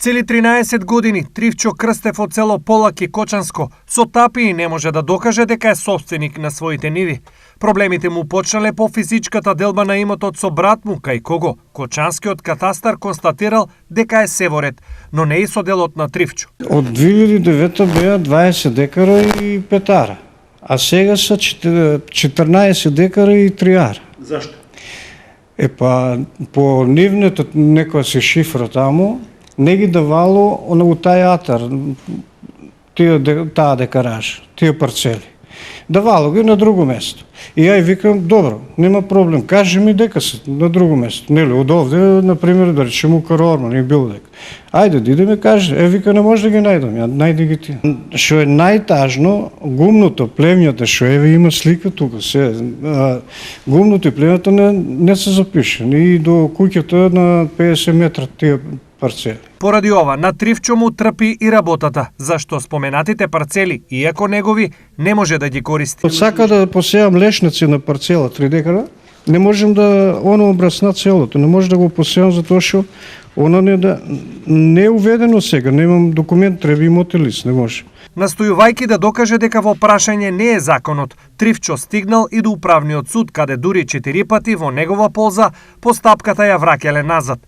Цели 13 години Тривчо Крстев од село Полаки Кочанско со тапии не може да докаже дека е собственик на своите ниви. Проблемите му почнале по физичката делба на имотот со брат му, кај кого Кочанскиот катастар констатирал дека е севоред, но не и со делот на Тривчо. Од 2009 беа 20 декара и 5 ара, а сега се 14 декара и 3 ара. Зашто? По нивната некоја се шифра таму, не ги давало у тај атар, таа декараж, тие парцели. Давало ги на друго место. И ја викам, добро, нема проблем, кажи ми дека се на друго место. Нели, од овде, например, да речем у Карорман, не бил дека. Ајде, диде ми кажи, вика, не може да ги најдам, ја најди ги ти. Што е најтажно, гумното, племњата, што има слика тука, гумното и племњата не се запишени и до куќата на 50 метра тие парцели. Поради ова, на Тривчо му трпи и работата, зашто споменатите парцели, иако негови, не може да ги користи. Сака да посејам лешници на парцела 3 декара, не можем да обрасна целото, не може да го посејам затоа што оно не е уведено сега, немам документ, треба имоти лист, не може. Настојувајќи да докаже дека во прашање не е законот, Тривчо стигнал и до управниот суд, каде дури 4 пати во негова полза постапката ја враќале назад.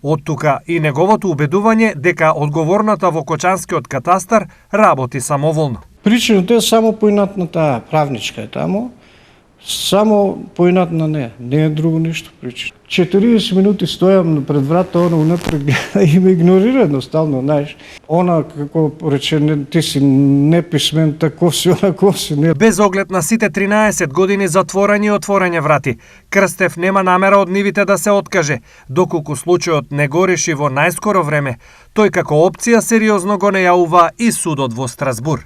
Од тука и неговото убедување дека одговорната во Кочанскиот катастар работи самоволно. Причината е само поинатна таа правничка е таму, само поинатна не е друго ништо причина. 40 минути стојам пред врата, она унатре и ме игнорира едноставно, знаеш. Она, како рече, ти си неписмен, таков си, онаков си. Не. Без оглед на сите 13 години затворање и отворање врати, Крстев нема намера од нивите да се откаже, доколку случајот не го реши во најскоро време. Тој како опција сериозно го најавува и судот во Страсбур.